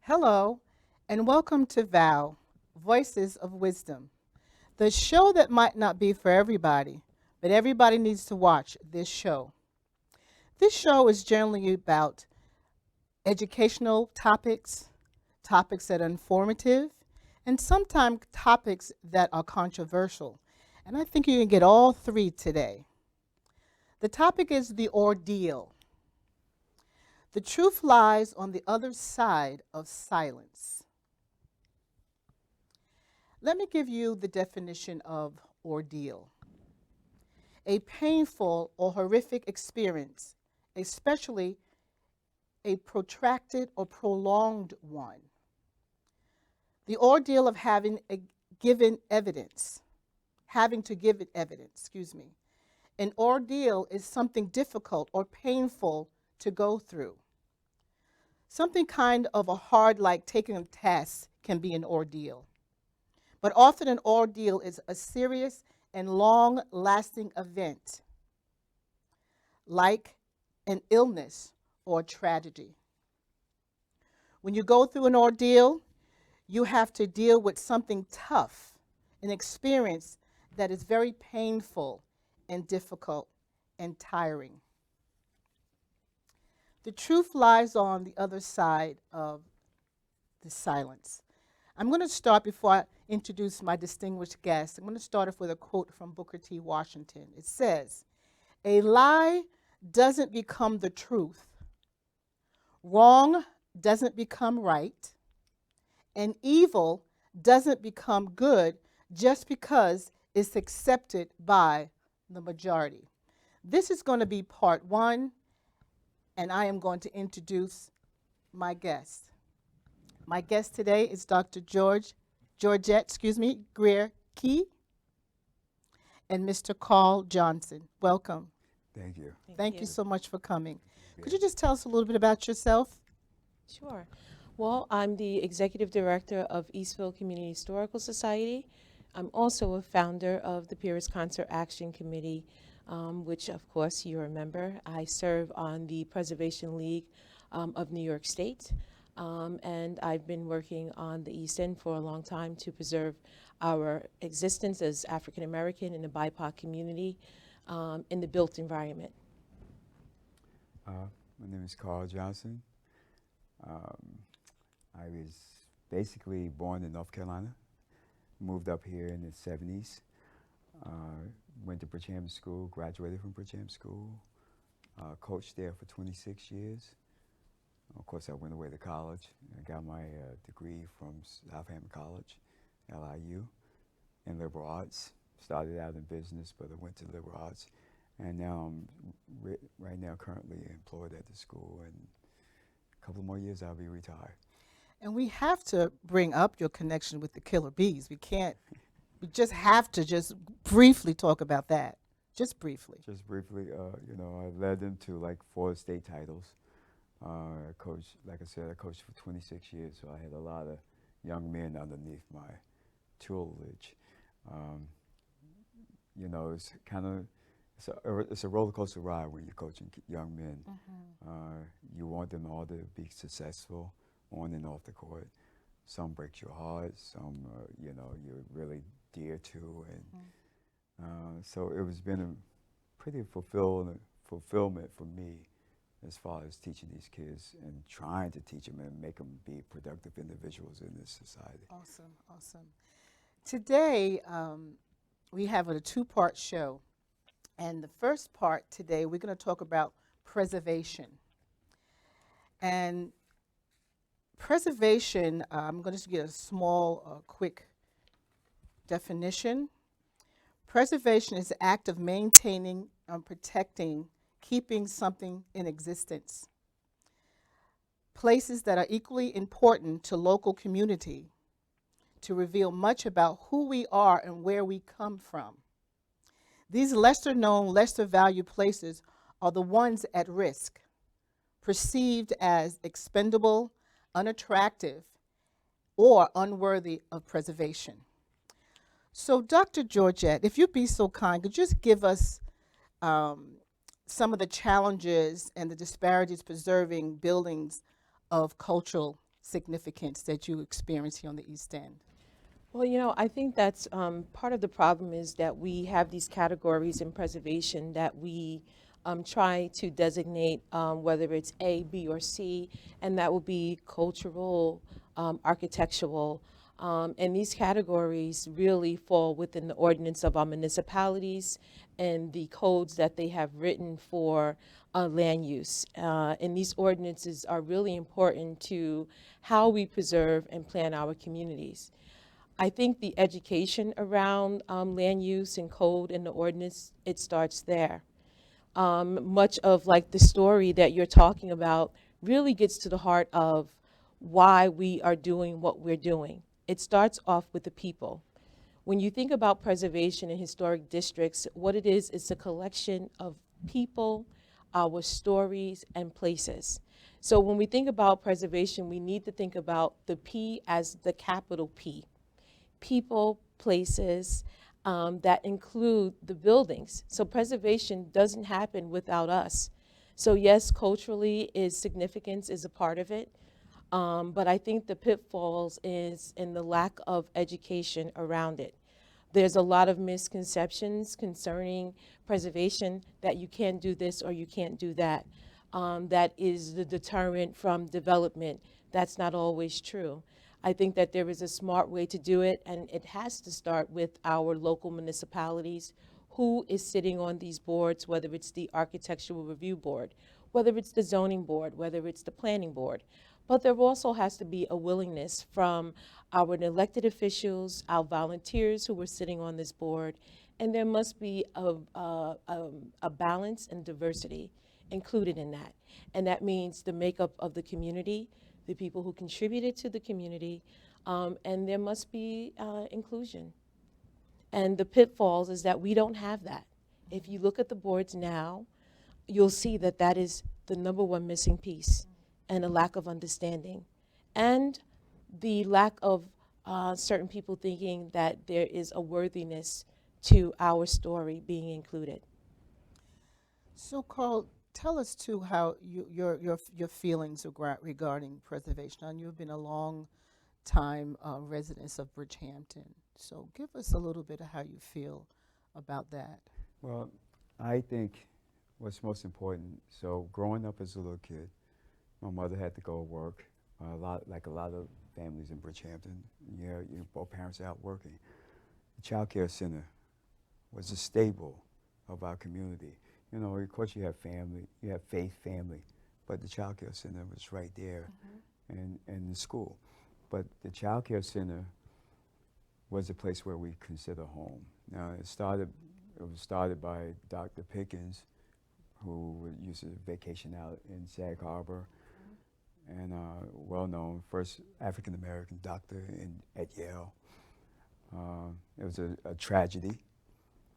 Hello, and welcome to VOW, Voices of Wisdom, the show that might not be for everybody, but everybody needs to watch this show. This show is generally about educational topics, topics that are informative, and sometimes topics that are controversial. And I think you can get all three today. The topic is the ordeal. The truth lies on the other side of silence. Let me give you the definition of ordeal. A painful or horrific experience, especially a protracted or prolonged one. The ordeal of having to give evidence. An ordeal is something difficult or painful to go through. Something kind of a hard, like taking a test, can be an ordeal. But often an ordeal is a serious and long-lasting event, like an illness or tragedy. When you go through an ordeal, you have to deal with something tough, an experience that is very painful and difficult and tiring. The truth lies on the other side of the silence. I'm going to start before I introduce my distinguished guest. I'm going to start off with a quote from Booker T. Washington. It says, "A lie doesn't become the truth. Wrong doesn't become right. And evil doesn't become good just because it's accepted by the majority." This is going to be part one, and I am going to introduce my guest. My guest today is Dr. Georgette, Grier-Key, and Mr. Carl Johnson. Welcome. Thank you. Thank you so much for coming. Yeah. Could you just tell us a little bit about yourself? Sure. Well, I'm the executive director of Eastville Community Historical Society. I'm also a founder of the Peers Concert Action Committee, which of course you're a member. I serve on the Preservation League of New York State, and I've been working on the East End for a long time to preserve our existence as African American in the BIPOC community in the built environment. My name is Carl Johnson. I was basically born in North Carolina, moved up here in the 70s, went to Bridgehampton School, graduated from Bridgehampton School, coached there for 26 years. Of course, I went away to college. I got my degree from Southampton College, LIU, in liberal arts. Started out in business, but I went to liberal arts. And now I'm right now currently employed at the school, and a couple more years I'll be retired. And we have to bring up your connection with the Killer Bees. We just have to just briefly talk about that. Just briefly. Just briefly, I led them to like 4 state titles. I coached, like I said, I coached for 26 years, so I had a lot of young men underneath my tutelage. It's kind of, it's a roller coaster ride when you're coaching young men. Mm-hmm. You want them all to be successful on and off the court. Some break your heart, some you're really dear to, and so it was been a pretty fulfillment for me as far as teaching these kids and trying to teach them and make them be productive individuals in this society. Awesome, awesome. Today, we have a 2-part show. And the first part today, we're going to talk about preservation. And preservation, I'm going to get a small, quick definition. Preservation is the act of maintaining and protecting, keeping something in existence. Places that are equally important to local community to reveal much about who we are and where we come from. These lesser known, lesser valued places are the ones at risk, perceived as expendable, unattractive, or unworthy of preservation. So Dr. Georgette, if you'd be so kind, could you just give us some of the challenges and the disparities preserving buildings of cultural significance that you experience here on the East End? Well, you know, I think that's part of the problem is that we have these categories in preservation that we try to designate whether it's A, B, or C, and that will be cultural, architectural, and these categories really fall within the ordinance of our municipalities and the codes that they have written for land use. And these ordinances are really important to how we preserve and plan our communities. I think the education around land use and code and the ordinance, it starts there. Much of like the story that you're talking about really gets to the heart of why we are doing what we're doing. It starts off with the people. When you think about preservation in historic districts, what it is a collection of people, our stories, and places. So when we think about preservation, we need to think about the P as the capital P. People, places, that include the buildings. So preservation doesn't happen without us. So yes, culturally significance is a part of it, but I think the pitfalls is in the lack of education around it. There's a lot of misconceptions concerning preservation that you can't do this or you can't do that. That is the deterrent from development. That's not always true. I think that there is a smart way to do it, and it has to start with our local municipalities. Who is sitting on these boards, whether it's the Architectural Review Board, whether it's the Zoning Board, whether it's the Planning Board. But there also has to be a willingness from our elected officials, our volunteers who are sitting on this board, and there must be a balance and diversity included in that. And that means the makeup of the community, the people who contributed to the community, and there must be inclusion. And the pitfalls is that we don't have that. If you look at the boards now, you'll see that that is the number one missing piece, and a lack of understanding. And the lack of certain people thinking that there is a worthiness to our story being included. So, Carl, tell us too how your feelings regarding preservation. And you've been a long time resident of Bridgehampton. So, give us a little bit of how you feel about that. Well, I think what's most important, so growing up as a little kid, my mother had to go to work, like a lot of families in Bridgehampton. Yeah, both parents are out working. The child care center was a staple of our community. You know, of course you have family, you have faith family, but the child care center was right there, and the school. But the child care center was a place where we consider home. Now it was started by Dr. Pickens, who used to vacation out in Sag Harbor, and well-known first African American doctor at Yale. It was a tragedy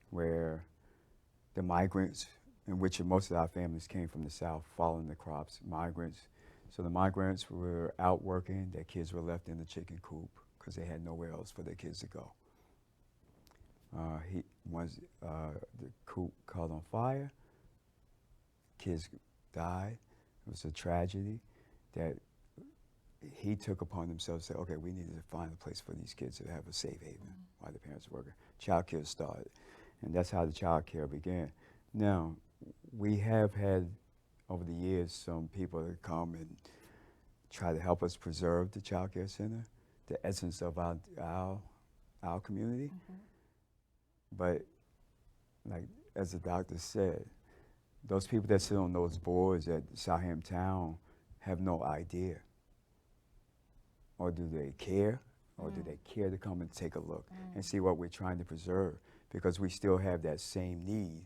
where the migrants, in which most of our families came from the South, following the crops, migrants. So the migrants were out working, their kids were left in the chicken coop because they had nowhere else for their kids to go. The coop caught on fire, kids died. It was a tragedy that he took upon himself to say, okay, we needed to find a place for these kids to have a safe haven while the parents were working. Child care started, and that's how the child care began. Now, we have had, over the years, some people that come and try to help us preserve the child care center, the essence of our community. But like as the doctor said, those people that sit on those boards at Southampton have no idea. Or do they care? Or do they care to come and take a look and see what we're trying to preserve? Because we still have that same need.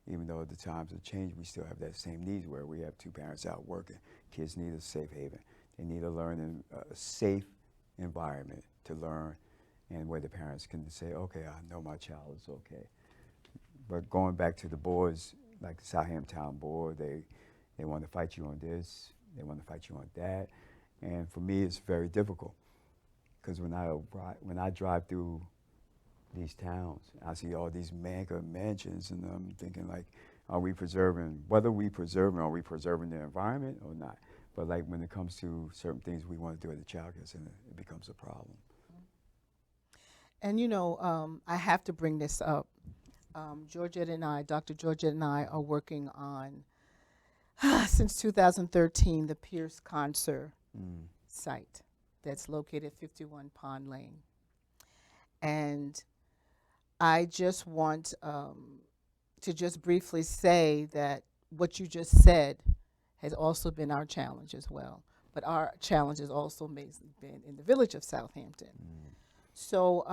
Even though the times have changed, we still have that same need where we have two parents out working. Kids need a safe haven. They need to learn in a safe environment to learn, and where the parents can say, okay, I know my child is okay. But going back to the boards, like the Southampton board, they want to fight you on this, they want to fight you on that. And for me, it's very difficult, because when I drive through these towns, I see all these mega mansions, and I'm thinking like, are we preserving the environment or not? But like when it comes to certain things we want to do at the child care center, it becomes a problem. And you know, I have to bring this up. Georgette and I, Dr. Georgette and I, are working on since 2013 the Pierce Concert site that's located at 51 Pond Lane. And I just want to just briefly say that what you just said has also been our challenge as well. But our challenge has also been in the village of Southampton. So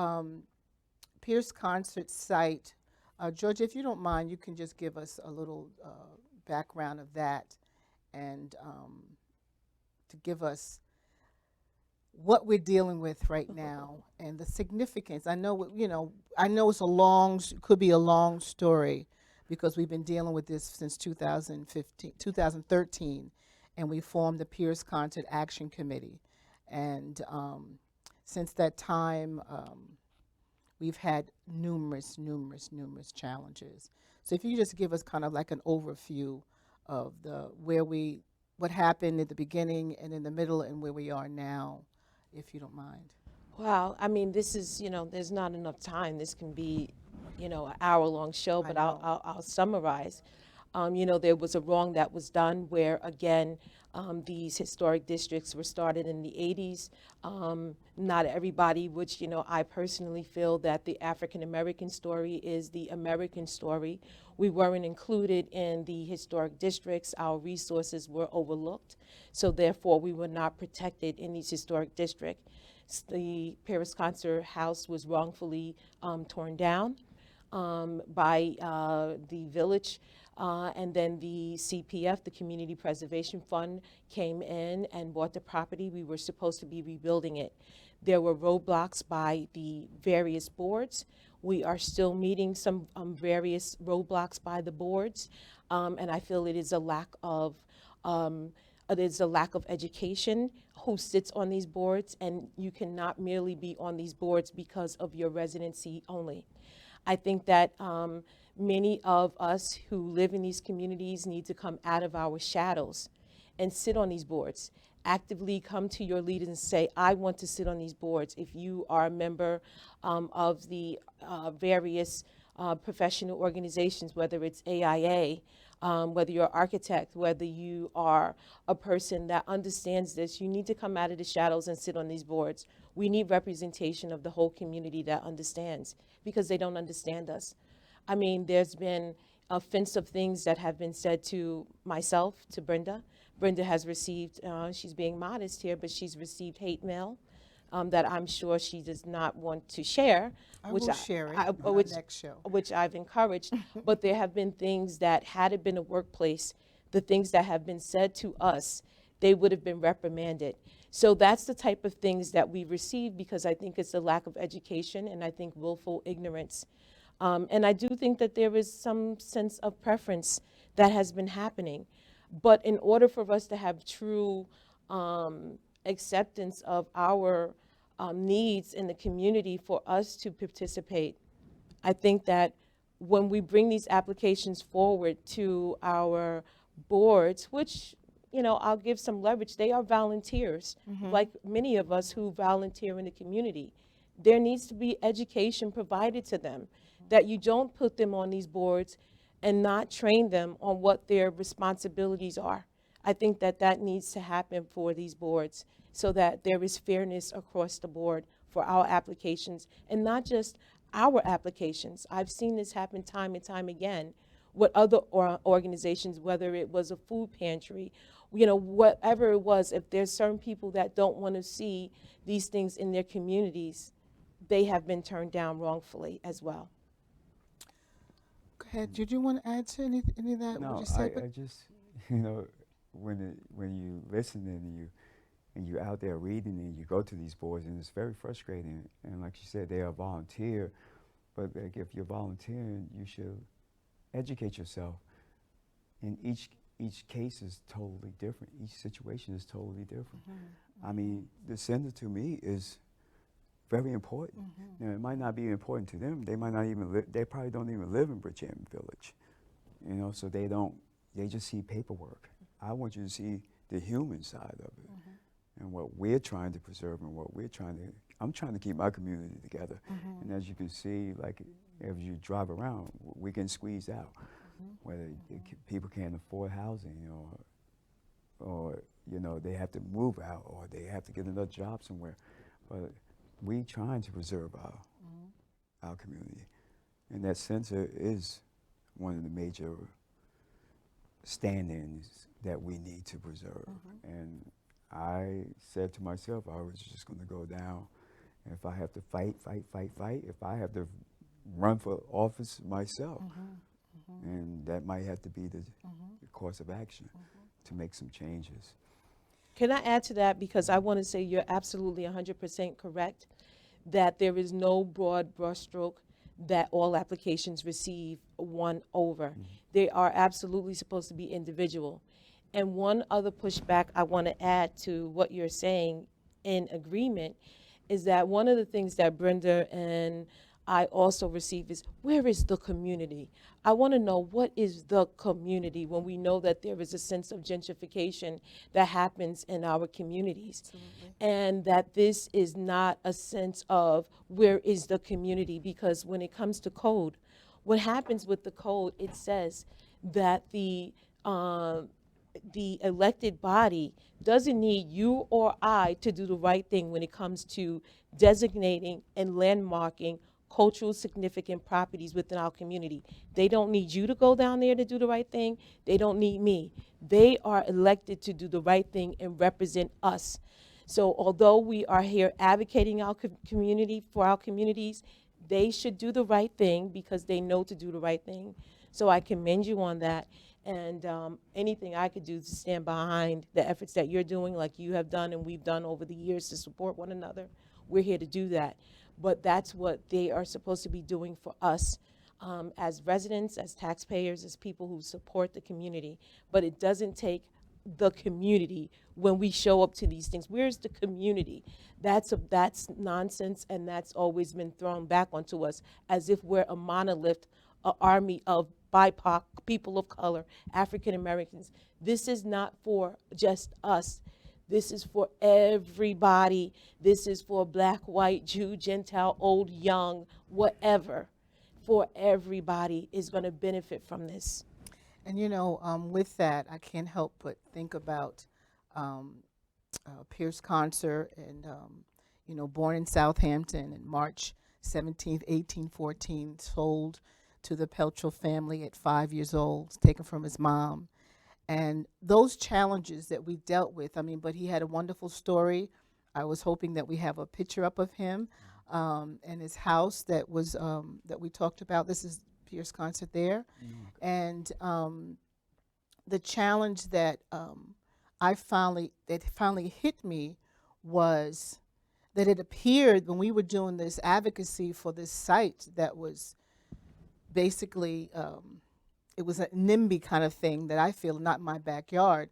Pierce Concert site, George, if you don't mind, you can just give us a little background of that and to give us what we're dealing with right now and the significance. I know, you know, I know it's a long, could be a long story because we've been dealing with this since 2013, and we formed the Pierce Concert Action Committee. And since that time, we've had numerous challenges. So if you just give us kind of like an overview of what happened at the beginning and in the middle and where we are now, if you don't mind. Wow, I mean, this is, there's not enough time. This can be, an hour-long show, but I'll summarize. There was a wrong that was done where, again, these historic districts were started in the 80s. Not everybody, which, I personally feel that the African American story is the American story. We weren't included in the historic districts. Our resources were overlooked. So therefore, we were not protected in these historic districts. The Paris Concert House was wrongfully torn down by the village. And then the CPF, the Community Preservation Fund, came in and bought the property. We were supposed to be rebuilding it. There were roadblocks by the various boards. We are still meeting some various roadblocks by the boards, and I feel it is a lack of education who sits on these boards, and you cannot merely be on these boards because of your residency only. I think that many of us who live in these communities need to come out of our shadows and sit on these boards. Actively come to your leaders and say, I want to sit on these boards. If you are a member of the various professional organizations, whether it's AIA, whether you're an architect, whether you are a person that understands this, you need to come out of the shadows and sit on these boards. We need representation of the whole community that understands, because they don't understand us. I mean, there's been offensive things that have been said to myself, to Brenda. Brenda has received, she's being modest here, but she's received hate mail that I'm sure she does not want to share. I will share it on the next show. Which I've encouraged. But there have been things that, had it been a workplace, the things that have been said to us, they would have been reprimanded. So that's the type of things that we receive, because I think it's a lack of education and I think willful ignorance. And I do think that there is some sense of preference that has been happening. But in order for us to have true acceptance of our needs in the community, for us to participate, I think that when we bring these applications forward to our boards, which, I'll give some leverage, they are volunteers, like many of us who volunteer in the community. There needs to be education provided to them, that you don't put them on these boards and not train them on what their responsibilities are. I think that that needs to happen for these boards, so that there is fairness across the board for our applications, and not just our applications. I've seen this happen time and time again with other organizations, whether it was a food pantry, whatever it was. If there's certain people that don't want to see these things in their communities, they have been turned down wrongfully as well. Go ahead. Did you want to add to any of that? No, what you said? I just, when you listen and you're out there reading and you go to these boards, and it's very frustrating. And like you said, they are volunteer, but like if you're volunteering, you should educate yourself. And each case is totally different. Each situation is totally different. I mean, the center to me is very important. It might not be important to them. They might not even they probably don't even live in Bridgehampton Village. So they just see paperwork. I want you to see the human side of it, and what we're trying to preserve and what we're trying to. I'm trying to keep my community together, and as you can see, like as you drive around, we get squeezed out, whether people can't afford housing or you know, they have to move out or they have to get another job somewhere. But we trying to preserve our community. And that center is one of the major stand-ins that we need to preserve. And I said to myself, I was just going to go down. And if I have to fight, if I have to run for office myself, and that might have to be the course of action to make some changes. Can I add to that? Because I want to say you're absolutely 100% correct that there is no broad brushstroke that all applications receive one over. They are absolutely supposed to be individual. And one other pushback I want to add to what you're saying in agreement is that one of the things that Brenda and I also receive is, where is the community? I want to know, what is the community when we know that there is a sense of gentrification that happens in our communities? And that this is not a sense of where is the community, because when it comes to code, what happens with the code, it says that the elected body doesn't need you or I to do the right thing when it comes to designating and landmarking cultural significant properties within our community. They don't need you to go down there to do the right thing. They don't need me. They are elected to do the right thing and represent us. So although we are here advocating our community, for our communities, they should do the right thing because they know to do the right thing. So I commend you on that. And anything I could do to stand behind the efforts that you're doing, like you have done and we've done over the years to support one another, we're here to do that. But that's what they are supposed to be doing for us as residents, as taxpayers, as people who support the community. But it doesn't take the community when we show up to these things. Where's the community? That's nonsense, and that's always been thrown back onto us as if we're a monolith, an army of BIPOC, people of color, African Americans. This is not for just us. This is for everybody. This is for black, white, Jew, Gentile, old, young, whatever. For everybody is going to benefit from this. And you know, with that, I can't help but think about Pierce Concert, and you know, born in Southampton in March 17th, 1814, sold to the Peltrell family at 5 years old, taken from his mom. And those challenges that we dealt with, I mean, but he had a wonderful story. I was hoping that we have a picture up of him and his house that was that we talked about. This is Pierce Concert there. And the challenge that finally hit me was that it appeared when we were doing this advocacy for this site that was basically it was a NIMBY kind of thing that I feel, not my backyard,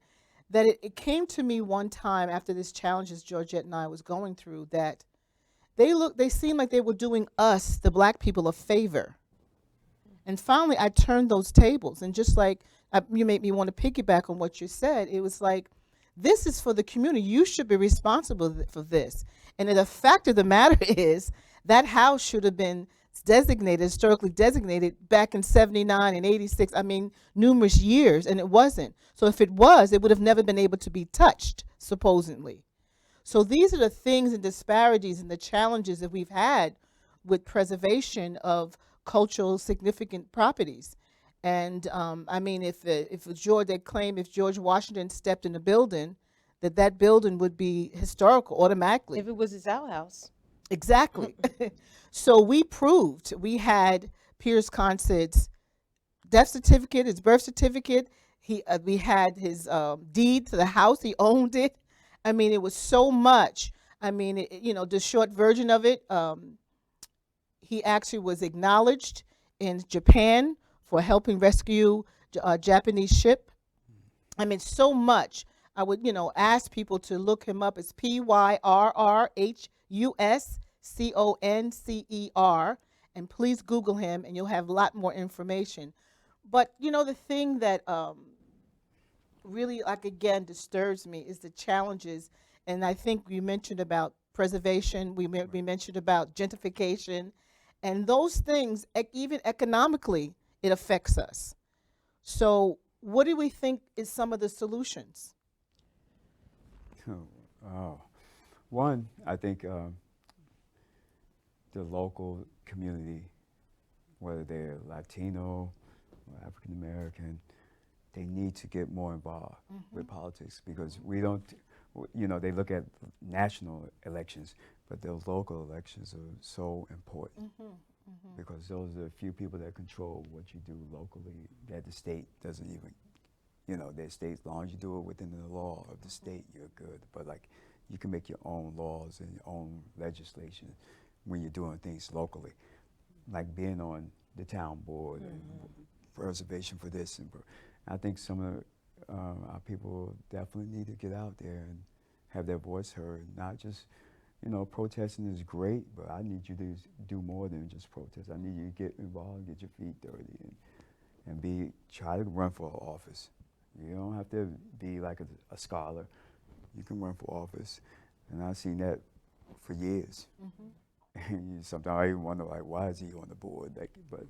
that it came to me one time after this challenge as Georgette and I was going through, that they seemed like they were doing us, the black people, a favor. And finally I turned those tables, and just like you made me want to piggyback on what you said, it was like, this is for the community. You should be responsible for this. And the fact of the matter is that house should have been designated, historically designated, back in 79 and 86, I mean, numerous years, and it wasn't. So if it was, it would have never been able to be touched, supposedly. So these are the things and disparities and the challenges that we've had with preservation of cultural significant properties. And I mean, if they claim if George Washington stepped in the building, that building would be historical automatically. If it was his outhouse. Exactly. So we proved, we had Pierce Concert's death certificate, his birth certificate. We had his deed to the house. He owned it. I mean, it was so much. I mean, you know, the short version of it, he actually was acknowledged in Japan for helping rescue a Japanese ship. I mean, so much. I would, you know, ask people to look him up. It's PYRRHUSCONCER, and please Google him, and you'll have a lot more information. But you know, the thing that really, like, again, disturbs me is the challenges. And I think we mentioned about preservation, we mentioned about gentrification, and those things, even economically, it affects us. So, what do we think is some of the solutions? Oh, one, I think the local community, whether they're Latino or African American, they need to get more involved with politics because we don't, you know, they look at national elections, but those local elections are so important because those are the few people that control what you do locally that the state doesn't even, you know, their state, as long as you do it within the law of the state, you're good. But like, you can make your own laws and your own legislation when you're doing things locally, like being on the town board and preservation for this. And I think some of our people definitely need to get out there and have their voice heard, not just, you know, protesting is great, but I need you to do more than just protest. I need you to get involved, get your feet dirty, and try to run for office. You don't have to be like a scholar. You can run for office. And I've seen that for years. And sometimes I even wonder, like, why is he on the board? Like, but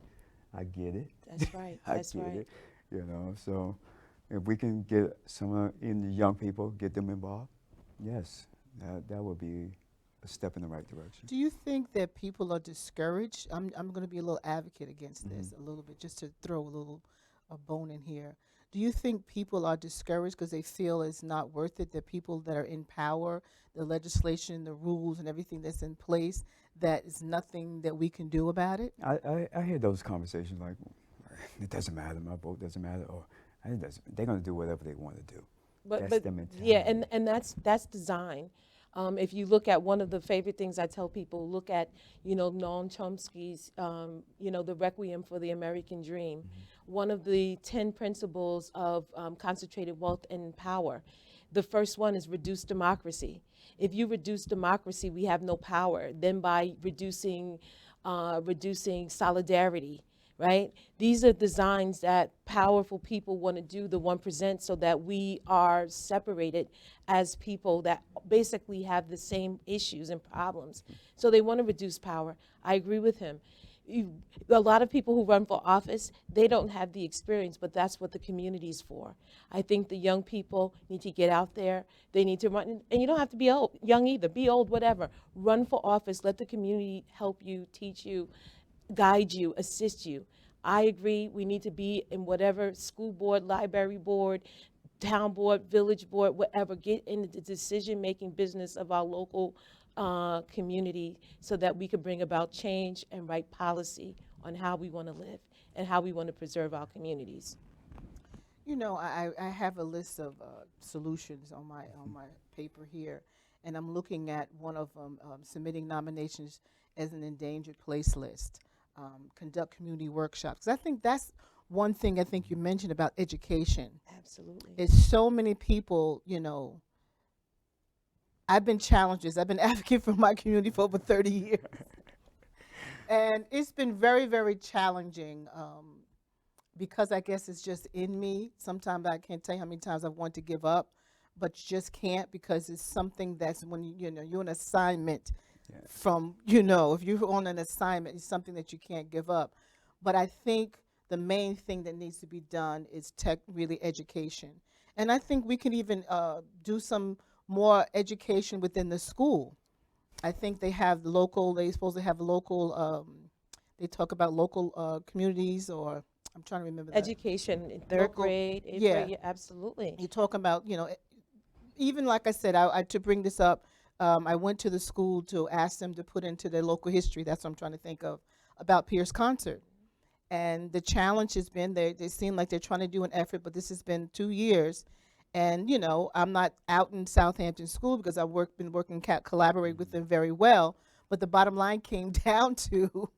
I get it. That's right. I That's get right. it. You know, so if we can get some in the young people, get them involved, yes, that would be a step in the right direction. Do you think that people are discouraged? I'm going to be a little advocate against this a little bit, just to throw a bone in here. Do you think people are discouraged because they feel it's not worth it? The people that are in power, the legislation, the rules, and everything that's in place, that is nothing that we can do about it? I hear those conversations like, it doesn't matter, my vote doesn't matter, or it doesn't, they're going to do whatever they want to do. That's the mentality. Yeah, and that's design. If you look at one of the favorite things I tell people, look at, you know, Noam Chomsky's, you know, the Requiem for the American Dream. One of the 10 principles of concentrated wealth and power. The first one is reduce democracy. If you reduce democracy, we have no power. Then by reducing solidarity, right? These are designs that powerful people want to do, the 1%, so that we are separated as people that basically have the same issues and problems. So they want to reduce power. I agree with him. A lot of people who run for office, they don't have the experience, but that's what the community's for. I think the young people need to get out there. They need to run, and you don't have to be old, young either, be old, whatever. Run for office, let the community help you, teach you, guide you, assist you. I agree, we need to be in whatever school board, library board, town board, village board, whatever, get in the decision-making business of our local community so that we can bring about change and right policy on how we want to live and how we want to preserve our communities. You know, I have a list of solutions on my paper here, and I'm looking at one of them, submitting nominations as an endangered place list, conduct community workshops. 'Cause I think that's one thing I think you mentioned about education. Absolutely. It's so many people, you know, I've been challenges. I've been advocating for my community for over 30 years. And it's been very, very challenging because I guess it's just in me. Sometimes I can't tell you how many times I've wanted to give up, but you just can't because it's something that's when you know, you're on assignment from, you know, if you're on an assignment, it's something that you can't give up. But I think the main thing that needs to be done is really education. And I think we can even do some more education within the school. I think they have they supposed to have local, they talk about local communities, or I'm trying to remember that. Education in third Local- grade, eighth yeah. grade, yeah, absolutely. You talk about, you know, even like I said, to bring this up, I went to the school to ask them to put into their local history, that's what I'm trying to think of, about Pierce Concert. And the challenge has been, they seem like they're trying to do an effort, but this has been 2 years. And, you know, I'm not out in Southampton School because I've been working, collaborate with them very well. But the bottom line came down to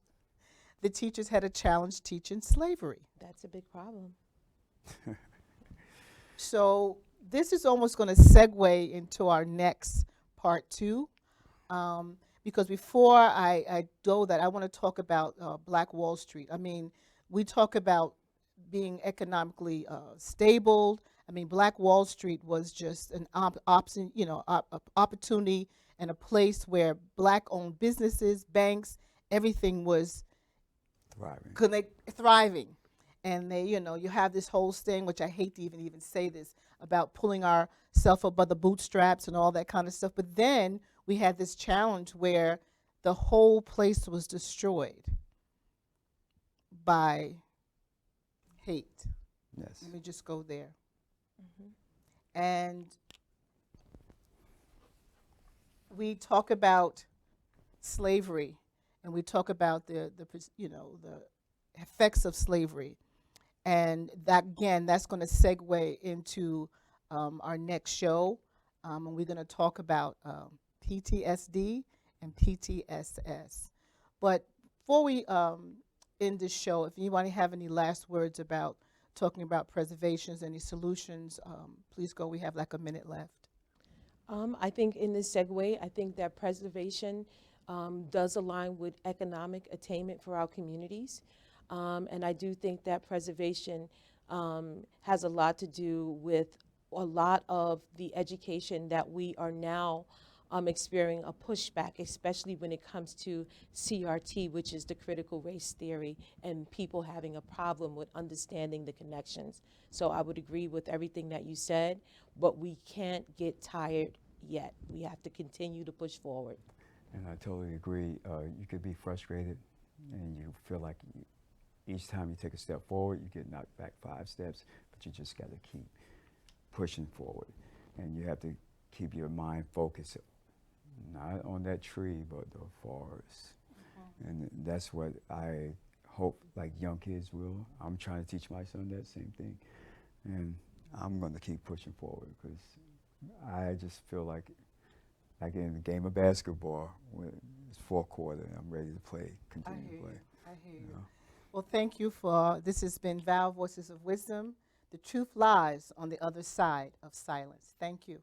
the teachers had a challenge teaching slavery. That's a big problem. So this is almost going to segue into our next part 2. Because before I go that, I want to talk about Black Wall Street. I mean, we talk about being economically stable. I mean, Black Wall Street was just an opportunity and a place where black-owned businesses, banks, everything was Thriving. thriving. And they, you have this whole thing, which I hate to even say this, about pulling ourselves up by the bootstraps and all that kind of stuff. But then we had this challenge where the whole place was destroyed by hate. Yes. Let me just go there. Mhm. And we talk about slavery, and we talk about the effects of slavery, and that again, that's going to segue into our next show, and we're going to talk about PTSD and PTSS. But before we end this show, if anybody have any last words about talking about preservations, any solutions, please go. We have like a minute left. I think in this segue, I think that preservation does align with economic attainment for our communities. And I do think that preservation has a lot to do with a lot of the education that we are now experiencing a pushback, especially when it comes to CRT, which is the critical race theory, and people having a problem with understanding the connections. So I would agree with everything that you said, but we can't get tired yet. We have to continue to push forward. And I totally agree. You could be frustrated, and you feel like each time you take a step forward, you get knocked back 5 steps, but you just got to keep pushing forward. And you have to keep your mind focused, not on that tree, but the forest. And that's what I hope like young kids will. I'm trying to teach my son that same thing. And I'm going to keep pushing forward because I just feel like in the game of basketball, when it's 4th quarter, I'm ready to play, continue to play. I hear you. You know? Well, thank you for, this has been VOW Voices of Wisdom. The truth lies on the other side of silence. Thank you.